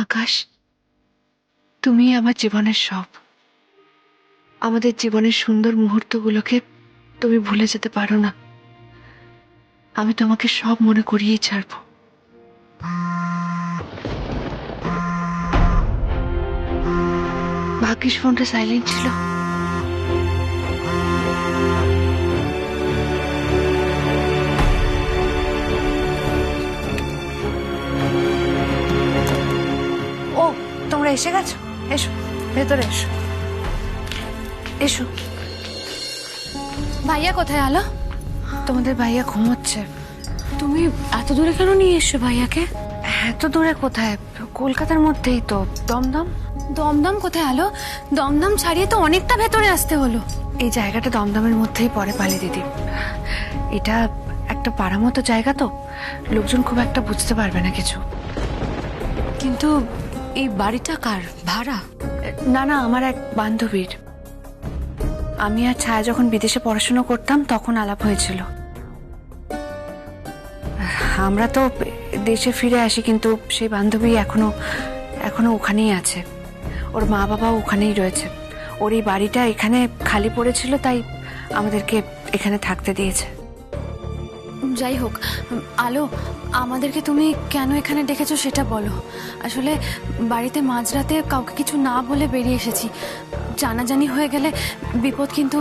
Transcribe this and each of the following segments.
আকাশ, তুমি আমার জীবনের সব। আমাদের জীবনের সুন্দর মুহূর্তগুলোকে তুমি ভুলে যেতে পারো না। আমি তোমাকে সব মনে করিয়েই ছাড়বো। ভাগ্যিস ফোনটা সাইলেন্ট ছিল। ও, তোমরা এসে গেছো? এসো, ভেতরে এসো। এসো। ভাইয়া কোথায় আলো? তোমাদের ভাইয়া ঘুমোচ্ছে। তুমি এত দূরে কেন নিয়ে এসছো ভাইয়াকে? এত দূরে কোথায়? কলকাতার মধ্যেই তো, দমদম। দমদম কোথায় আলো? দমদম ছাড়িয়ে তো অনেকটা ভেতরে আসতে হলো। এই জায়গাটা দমদমের মধ্যেই পড়ে পালি দিদি। এটা একটা পাড়া মতো জায়গা তো, লোকজন খুব একটা বুঝতে পারবে না কিছু। কিন্তু এই বাড়িটা কার? ভাড়া? না না, আমার এক বান্ধবীর। আমি আর ছায়া যখন বিদেশে পড়াশোনা করতাম তখন আলাপ হয়েছিল। আমরা তো দেশে ফিরে আসি, কিন্তু সেই বান্ধবী এখনো এখনো ওখানেই আছে। ওর মা বাবাও ওখানেই রয়েছে। ওর এই বাড়িটা এখানে খালি পড়েছিল, তাই আমাদেরকে এখানে থাকতে দিয়েছে। যাই হোক আলো, আমাদেরকে তুমি কেন এখানে ডেকেছো সেটা বলো। আসলে বাড়িতে মাঝরাতে কাউকে কিছু না বলে বেরিয়ে এসেছি। জানাজানি হয়ে গেলে বিপদ কিন্তু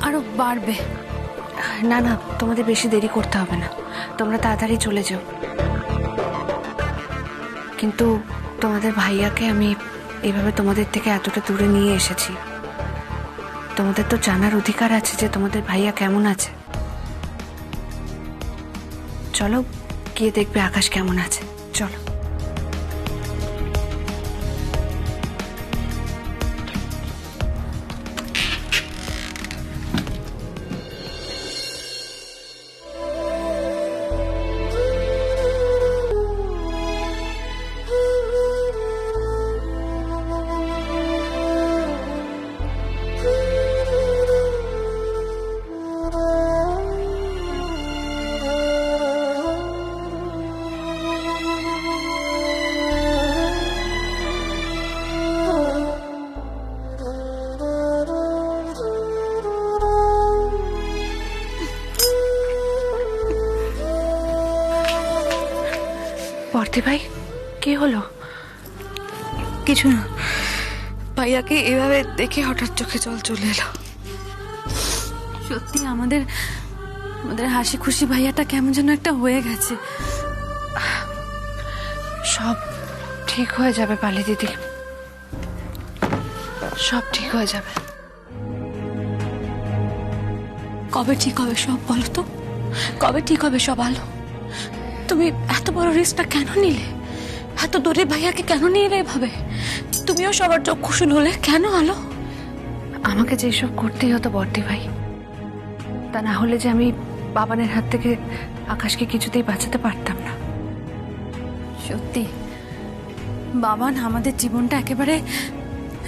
আরো বাড়বে। না না, তোমাদের বেশি দেরি করতে হবে না, তোমরা তাড়াতাড়ি চলে যাও। কিন্তু তোমাদের ভাইয়াকে আমি এভাবে তোমাদের থেকে এতটা দূরে নিয়ে এসেছি। তোমাদের তো জানার অধিকার আছে যে তোমাদের ভাইয়া কেমন আছে। চলো গিয়ে দেখবে আকাশ কেমন আছে, চলো। বর্দি ভাই, কি হলো? কিছু না, ভাইয়াকে এভাবে দেখে হঠাৎ চোখে জল চলে এলো। সত্যি আমাদের আমাদের হাসি খুশি ভাইয়াটা কেমন যেন একটা হয়ে গেছে। সব ঠিক হয়ে যাবে পালি দিদি, সব ঠিক হয়ে যাবে। কবে ঠিক হবে সব বলো তো? কবে ঠিক হবে সব আলো? তুমি এত বড় রিস্কটা কেন নিলে? এত দূরে ভাইয়াকে কেন নিলে এভাবে? তুমিও সবার চক্ষুশূল হলে কেন আলো? আমাকে যেসব করতেই হতো বর্দি ভাই, তা না হলে যে আমি বাবানের হাত থেকে আকাশকে কিছুতেই বাঁচাতে পারতাম না। সত্যি বাবান আমাদের জীবনটা একেবারে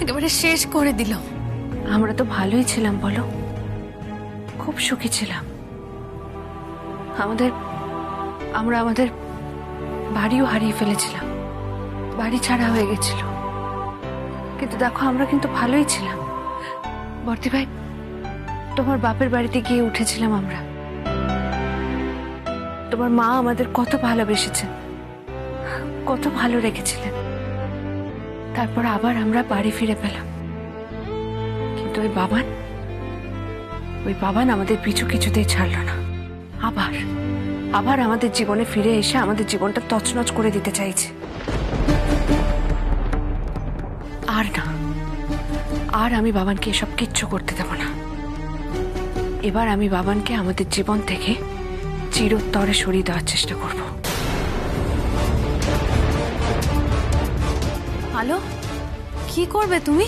একেবারে শেষ করে দিল। আমরা তো ভালোই ছিলাম বলো, খুব সুখী ছিলাম। আমরা আমাদের বাড়িও হারিয়ে ফেলেছিলাম, বাড়ি ছাড়া হয়ে গেছিল। কিন্তু দেখো আমরা কিন্তু ভালোই ছিলাম। বর্দি ভাই, তোমার বাপের বাড়িতে গিয়ে উঠেছিলাম আমরা। তোমার মা আমাদের কত ভালোবেসেছেন, কত ভালো রেখেছিলেন। তারপর আবার আমরা বাড়ি ফিরে পেলাম। কিন্তু ওই বাবান আমাদের পিছু কিছুতেই ছাড়ল না। আবার আবার আমাদের জীবনে ফিরে এসে আমাদের জীবনটা তছনছ করে দিতে চাইছে। আর না, আর আমি বাবানকে এসব কিচ্ছু করতে দেব না। এবার আমি বাবানকে আমাদের জীবন থেকে চিরতরে সরিয়ে দেওয়ার চেষ্টা করব। আলো, কি করবে তুমি?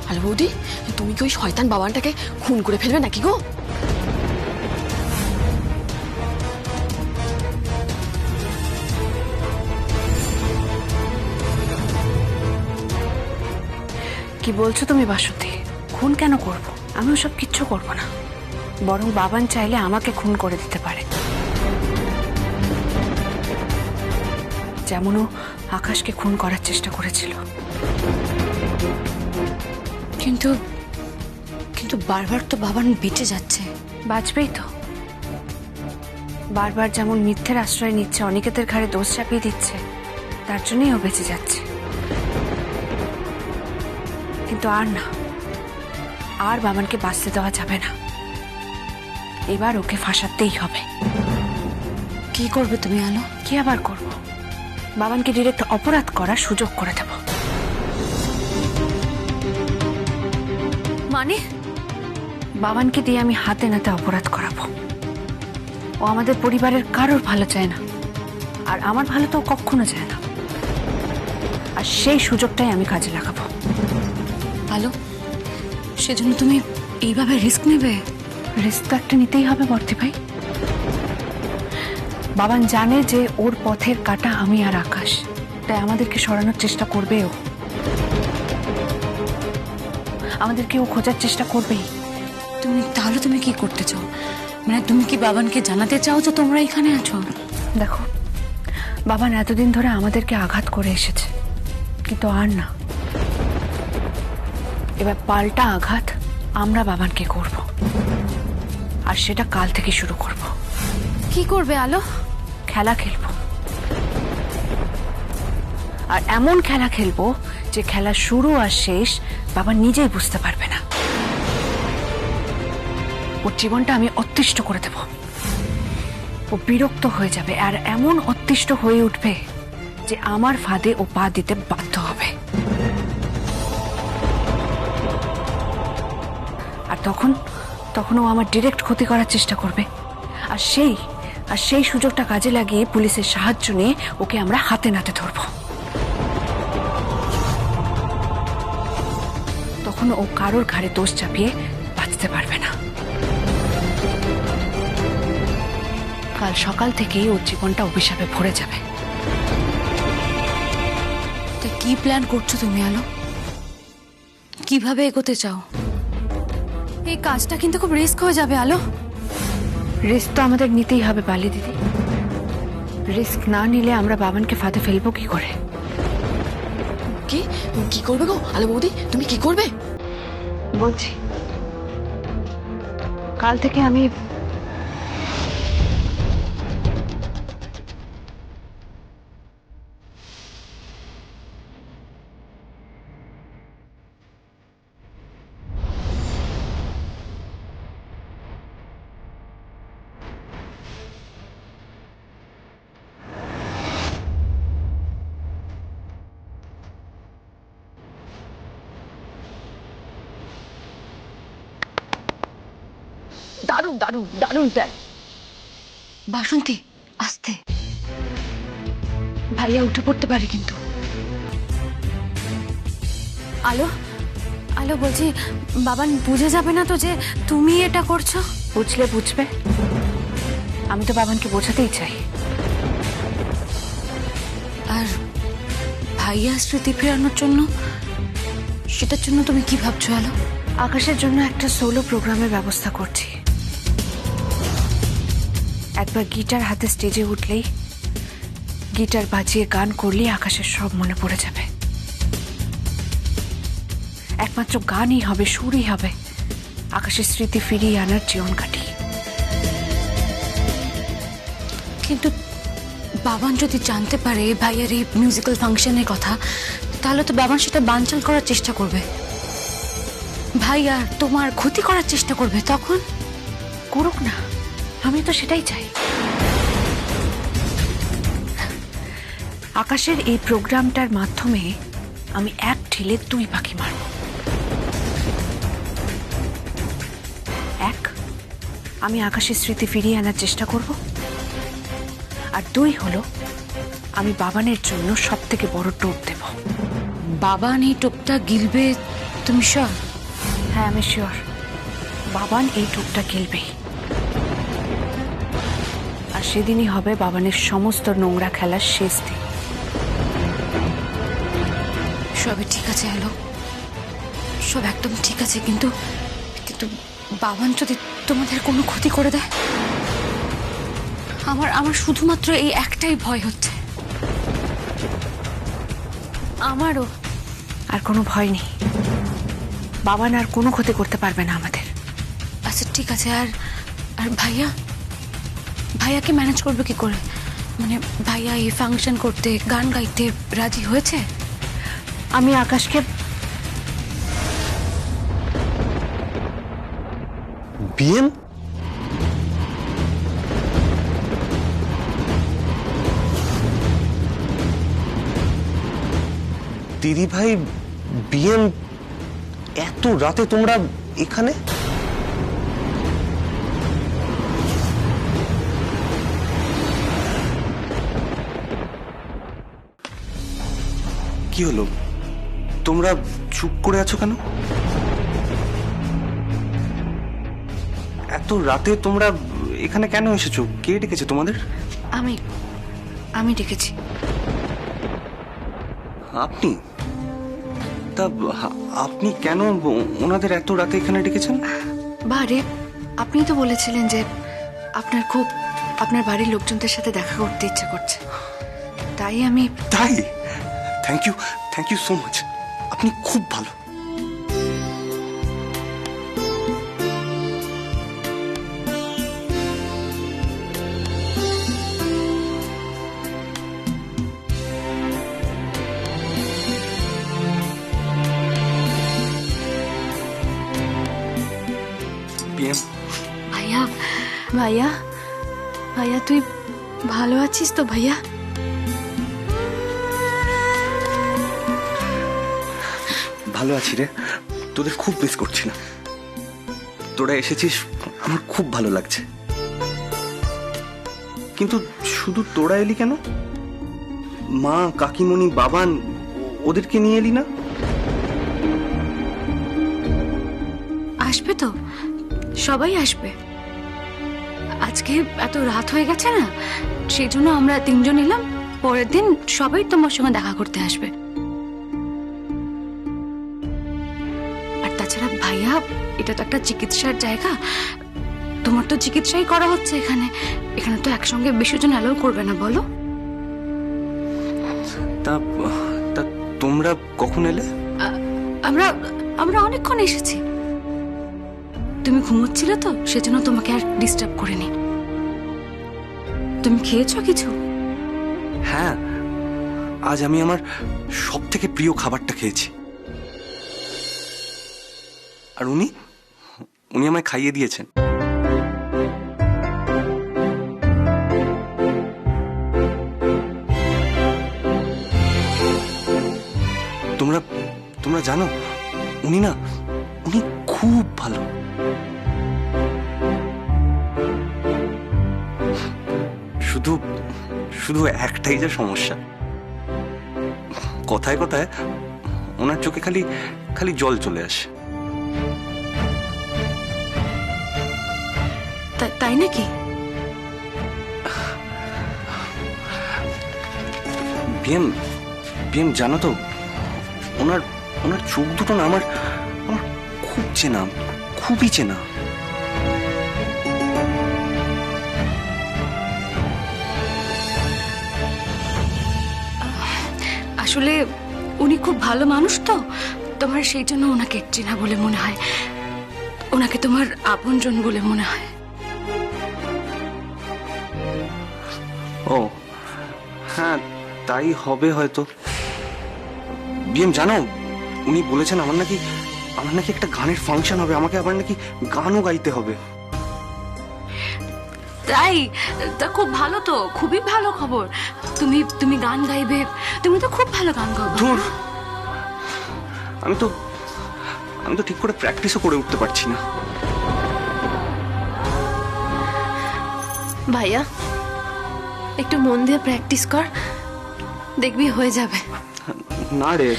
আলো বৌদি, তুমি কি ওই শয়তান বাবানটাকে খুন করে ফেলবে নাকি গো? কি বলছো তুমি বাসন্তী? খুন কেন করব? আমি ওসব কিচ্ছু করব না। বরং বাবান চাইলে আমাকে খুন করে দিতে পারে। যেমনও আকাশকে খুন করার চেষ্টা করেছিল। কিন্তু কিন্তু বারবার তো বাবান বেঁচে যাচ্ছে। বাঁচবেই তো। বারবার যেমন মিথ্যের আশ্রয় নিচ্ছে, অনিকেতের ঘাড়ে দোষ চাপিয়ে দিচ্ছে, তার জন্যই ও বেঁচে যাচ্ছে। কিন্তু আর না, আর বাবানকে বাঁচতে দেওয়া যাবে না। এবার ওকে ফাঁসাতেই হবে। কি করবে তুমি আলো? কি আবার করব? বাবানকে ডিরেক্ট অপরাধ করার সুযোগ করে দেব। মানে? বাবানকে দিয়ে আমি হাতে নাতে অপরাধ করাবো। ও আমাদের পরিবারের কারোর ভালো চায় না, আর আমার ভালো তো ও কখনো চায় না। আর সেই সুযোগটাই আমি কাজে লাগাবো। আলো, সেজন্য তুমি এইভাবে রিস্ক নেবে? রিস্ক তো একটা নিতেই হবে বর্তি ভাই। বাবান জানে যে ওর পথের কাটা আমি আর আকাশ, তাই আমাদেরকে সরানোর চেষ্টা করবে ও। আমাদেরকে ও খোঁজার চেষ্টা করবেই। তাহলে তুমি কি করতে চাও? মানে তুমি কি বাবানকে জানাতে চাও যে তোমরা এখানে আছো? দেখো, বাবান এতদিন ধরে আমাদেরকে আঘাত করে এসেছে, কিন্তু আর না। এবার পাল্টা আঘাত আমরা বাবানকে করব, আর সেটা কাল থেকে শুরু করব। কি করবে আলো? খেলা খেলবো, আর এমন খেলা খেলবো যে খেলা শুরু আর শেষ বাবা নিজেই বুঝতে পারবে না। ওর জীবনটা আমি অতিষ্ঠ করে দেব। ও বিরক্ত হয়ে যাবে, আর এমন অতিষ্ঠ হয়ে উঠবে যে আমার ফাঁদে ও পা দিতে বাধ্য হবে। আর তখন ও আমার ডিরেক্ট ক্ষতি করার চেষ্টা করবে, আর সেই সুযোগটা কাজে লাগিয়ে পুলিশের সাহায্য নিয়ে ওকে আমরা হাতে নাতে ধরবো। তখন ও কারোর ঘাড়ে দোষ চাপিয়ে বাঁচতে পারবে না। কাল সকাল থেকেই ওর জীবনটা অভিশাপে ভরে যাবে। তা কি প্ল্যান করছো তুমি আলো? কিভাবে এগোতে চাও? এই কাজটা কিন্তু খুব রিস্ক হয়ে যাবে আলো। রিস্ক তো আমাদের নিতেই হবে বালি দিদি। রিস্ক না নিলে আমরা বাবানকে ফাঁদে ফেলবো কি করে? কি কি করবে গো আলো বৌদি? তুমি কি করবে? বলছি, কাল থেকে আমি দারুণ দারুণ দারুণ প্ল্যান। বাসন্তী, আস্তে। ভাইয়া উঠে পড়তে পারে কিন্তু। আলো আলো, বলছি বাবান বুঝে যাবে না তো যে তুমি এটা করছো? বুঝলে বুঝবে, আমি তো বাবানকে বোঝাতেই চাই। আর ভাইয়া স্মৃতি ফেরানোর জন্য, সেটার জন্য তুমি কি ভাবছো আলো? আকাশের জন্য একটা সোলো প্রোগ্রামের ব্যবস্থা করছি। একবার গিটার হাতে স্টেজে উঠলেই, গিটার বাজিয়ে গান করলেই আকাশের সব মনে পড়ে যাবে। একমাত্র গানই হবে, সুরই হবে আকাশের স্মৃতি ফিরিয়ে আনার জীবন কাটি। কিন্তু বাবান যদি জানতে পারে ভাইয়ার এই মিউজিক্যাল ফাংশনের কথা, তাহলে তো বাবান সেটা বানচাল করার চেষ্টা করবে। ভাইয়া তোমার ক্ষতি করার চেষ্টা করবে। তখন করুক না, আমি তো সেটাই চাই। আকাশের এই প্রোগ্রামটার মাধ্যমে আমি এক ঢিলে দুই পাখি মারব। এক, আমি আকাশের স্মৃতি ফিরিয়ে আনার চেষ্টা করব, আর দুই হলো আমি বাবানের জন্য সব থেকে বড় টোপ দেব। বাবান এই টোপটা গিলবে, তুমি শিওর? হ্যাঁ, আমি শিওর। বাবান এই টোপটা গিলবেই, আর সেদিনই হবে বাবানের সমস্ত নোংরা খেলার শেষ দিন। সবই ঠিক আছে আলো, সব একদম ঠিক আছে, কিন্তু কিন্তু বাবান যদি তোমাদের কোনো ক্ষতি করে দেয়, আমার শুধুমাত্র এই একটাই ভয় হচ্ছে। আমারও। আর কোনো ভয় নেই, বাবান আর কোনো ক্ষতি করতে পারবে না আমাদের। আচ্ছা ঠিক আছে। আর আর ভাইয়া, ভাইয়াকে ম্যানেজ করবে কি করে? মানে ভাইয়া এই ফাংশন করতে, গান গাইতে রাজি হয়েছে? আমি আকাশকে বিএম দিদি ভাই, বিএম এত রাতে তোমরা এখানে? কি হলো, তোমরা চুপ করে আছো কেন? এত রাতে তোমরা এখানে কেন এসেছো? কে ডেকেছে তোমাদের? আমি আমি ডেকেছি। আপনি? তা আপনি কেন ওনাদের এত রাতে এখানে ডেকেছেন? বারে, আপনি তো বলেছিলেন যে আপনার খুব আপনার বাড়ির লোকজনদের সাথে দেখা করতে ইচ্ছা করছে, তাই আমি। তাই? Thank you so much. আপনি খুব ভালো। বিএম, ভাইয়া, ভাইয়া, ভাইয়া তুই ভালো আছিস তো ভাইয়া? ভালো আছি রে, তোদের খুব মিস করছিলাম। তোরা এসেছিস, আমার খুব ভালো লাগছে। কিন্তু শুধু তোরা এলি কেন? মা, কাকিমণি, বাবান ওদেরকে নিয়ে এলি না? আসবে তো, সবাই আসবে। আজকে এত রাত হয়ে গেছে না, সেই জন্য আমরা তিনজন এলাম। পরের দিন সবাই তোমার সঙ্গে দেখা করতে আসবে। আর তাছাড়া ভাইয়া, এটা তো একটা চিকিৎসার জায়গা, তোমার তো চিকিৎসাই করা হচ্ছে এখানে। এখানে তো একসঙ্গে বেশিজন অ্যালাউ করবে না, বলো? তা তা তোমরা কখন এলে? আমরা আমরা অনেকক্ষণ এসেছি। তুমি ঘুমোচ্ছিলে তো, সেজন্য তোমাকে আর ডিস্টার্ব করিনি। তুমি খেয়েছো কিছু? হ্যাঁ, আজ আমি আমার সব থেকে প্রিয় খাবারটা খেয়েছি। আর উনি আমায় খাইয়ে দিয়েছেন। তোমরা জানো, উনি খুব ভালো। শুধু একটাই যা সমস্যা, কথায় কথায় ওনার চোখে খালি জল চলে আসে। তাই নাকি? বিএম জানো তো, ওনার চোখ দুটো না আমার খুব চেনা, খুবই চেনা। আসলে উনি খুব ভালো মানুষ তো, তোমার সেই জন্য ওনাকে চেনা বলে মনে হয়, ওনাকে তোমার আপনজন বলে মনে হয়। ও হ্যাঁ, তাই হবে হয়তো। বিএম জানো, উনি বলেছেন আমার নাকি একটা গানের ফাংশন হবে, আমাকে আবার নাকি গানও গাইতে হবে। তাই? তা খুব ভালো তো, খুবই ভালো খবর। তুমি গান গাইবে, তুমি তো খুব ভালো গান গাও। ধুর, আমি তো ঠিক করে প্র্যাকটিসও করে উঠতে পারছি না। ভাইয়া, একটু মন দিয়ে প্র্যাকটিস কর, দেখবি হয়ে যাবে। না রে,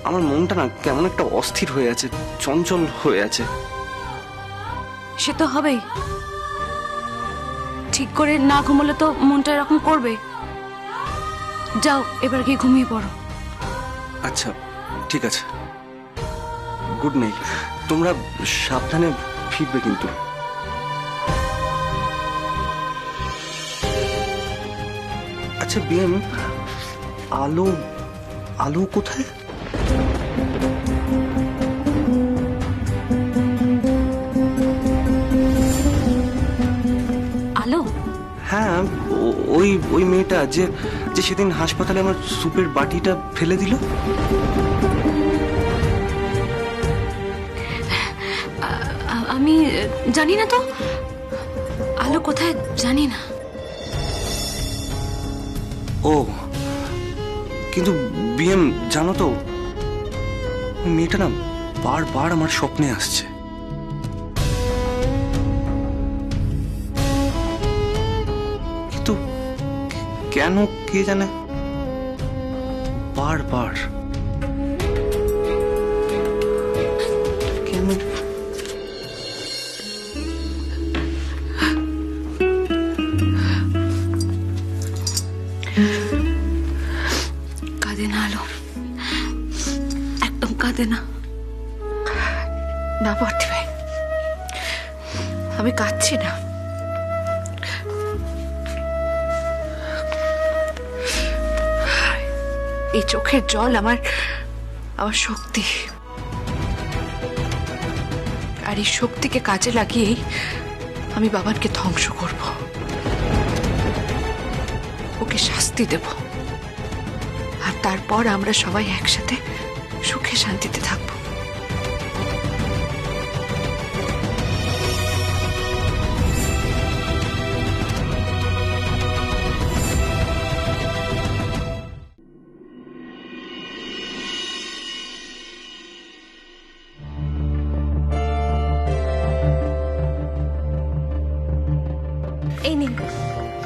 আমার মনটা না কেমন একটা অস্থির হয়ে আছে, চঞ্চল হয়ে আছে। সে তো হবেই, ঠিক করে না ঘুমোলে তো মনটা এরকম করবে। যাও, এবার গিয়ে ঘুমিয়ে পড়ো। আচ্ছা ঠিক আছে, গুড নাইট। তোমরা সাবধানে ফিরবে কিন্তু। আচ্ছা বিএম, আলো আলো কোথায়? আলো? হ্যাঁ, ওই ওই মেয়েটা যে যে সেদিন হাসপাতালে আমার সুপের বাটিটা ফেলে দিল। আমি জানি না তো, আলো কোথায় জানি না। ও, কিন্তু বিএম জানো তো, ওই মেয়েটা না বারবার আমার স্বপ্নে আসছে। কিন্তু কেন কে জানে, বারবার কেন? কাঁদে না আলো, একদম কাঁদে না। না বর্তি ভাই, আমি কাঁদছি না। এই চোখের জল আমার আমার শক্তি, আর এই শক্তিকে কাজে লাগিয়েই আমি বাবানকে ধ্বংস করব, ওকে শাস্তি দেব, আর তারপর আমরা সবাই একসাথে সুখে শান্তিতে থাকবো। এই নিন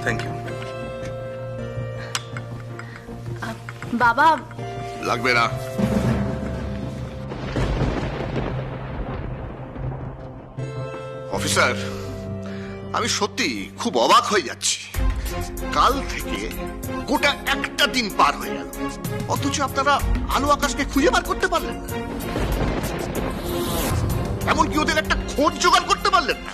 থ্যাংক ইউ। বাবা। লাগবে না। অফিসার, আমি সত্যি খুব অবাক হয়ে যাচ্ছি। কাল থেকে গোটা একটা দিন পার হয়ে গেল, অথচ আপনারা আলো আকাশকে খুঁজে বার করতে পারলেন না। এমনকি ওদের একটা খোঁজ জোগাড় করতে পারলেন না।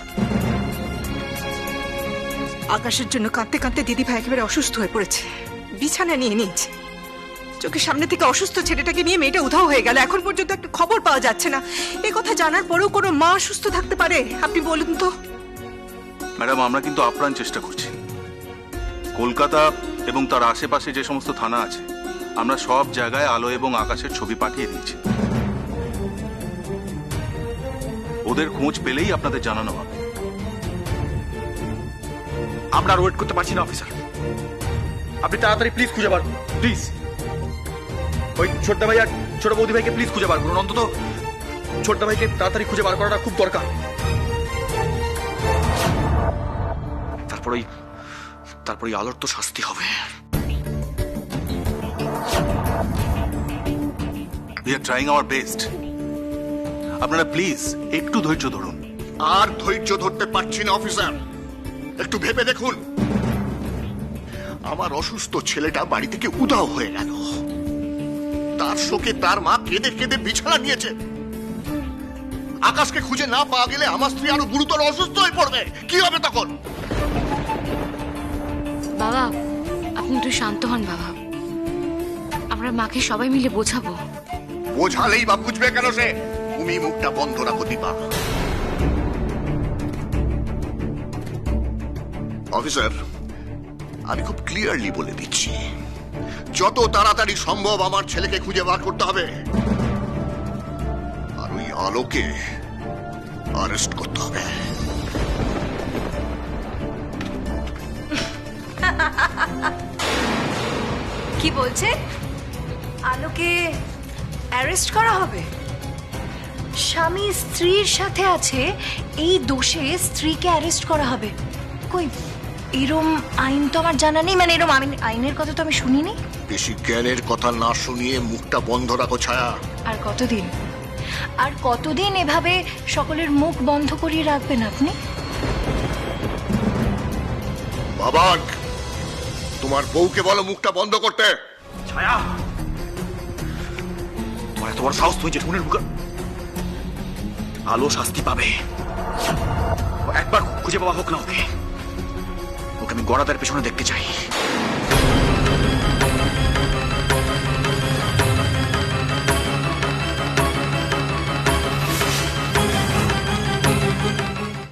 আকাশের জন্য কাঁদতে কাঁদতে দিদি ভাই একেবারে অসুস্থ হয়ে পড়েছে, বিছানা নিয়ে নিয়েছে। চোখের সামনে থেকে অসুস্থ ছেলেটাকে নিয়ে মেয়েটা উধাও হয়ে গেল, এখন পর্যন্ত একটা খবর পাওয়া যাচ্ছে না। এই কথা জানার পরেও কোনো মা সুস্থ থাকতে পারে? আপনি বলুন তো। ম্যাডাম, আমরা কিন্তু আপ্রাণ চেষ্টা করছি। কলকাতা এবং তার আশেপাশে যে সমস্ত থানা আছে, আমরা সব জায়গায় আলো এবং আকাশের ছবি পাঠিয়ে দিয়েছি। ওদের খোঁজ পেলেই আপনাদের জানানো হবে। আমরা আর ওয়েট করতে পারছি না অফিসার, আপনি তাড়াতাড়ি প্লিজ খুঁজে বার করুন, প্লিজ। ওই ছোটদা ভাই আর ছোট বৌদি ভাইকে প্লিজ খুঁজে বার করুন, অন্তত ছোটদা ভাইকে তাড়াতাড়ি খুঁজে বার করাটা খুব দরকার। তারপরে আলোর তো শাস্তি হবে। We are trying our best. আপনারা প্লিজ একটু ধৈর্য ধরুন। আর ধৈর্য ধরতে পারছি না অফিসার, একটু ভেবে দেখুন। আমার অসুস্থ ছেলেটা বাড়ি থেকে উধাও হয়ে গেল, তার শোকে তার মা কেঁদে কেঁদে বিছানা নিয়েছে। আকাশকে খুঁজে না পাওয়া গেলে আমার স্ত্রী আরো গুরুতর অসুস্থ হয়ে পড়বে, কি হবে তখন? বাবা, আপনি একটু শান্ত হন বাবা, আমরা মাকে সবাই মিলে বোঝাবো। বোঝালেই বা বুঝবে কেন সে? তুমি মুখটা বন্ধ রাখো দীপা। অফিসার, আমি খুব ক্লিয়ারলি বলে দিচ্ছি, যত তাড়াতাড়ি সম্ভব আমার ছেলেকে খুঁজে বার করতে হবে, আর ওই আলোকে অ্যারেস্ট করতে হবে। কি বলছে? আলোকে অ্যারেস্ট করা হবে? স্বামী স্ত্রীর সাথে আছে, এই দোষে স্ত্রীকে অ্যারেস্ট করা হবে? কই, এরম আইন তো আমার জানা নেই, মানে এরম আইনের কথা তো আমি শুনিনি। বেশি জ্ঞানের কথা না শুনিয়ে মুখটা বন্ধ রাখো ছায়া। আর কতদিন, আর কতদিন এভাবে সকলের মুখ বন্ধ করিয়ে রাখবেন আপনি? বাবা, তোমার বউকে বলো মুখটা বন্ধ করতে। ছায়া, তোমার এত বড় সাহস, তুমি জেঠুনের মুখে। আলো শাস্তি পাবে, একবার খুঁজে পাওয়া হোক না ওকে। ওকে আমি গড়াদার পেছনে দেখতে চাই।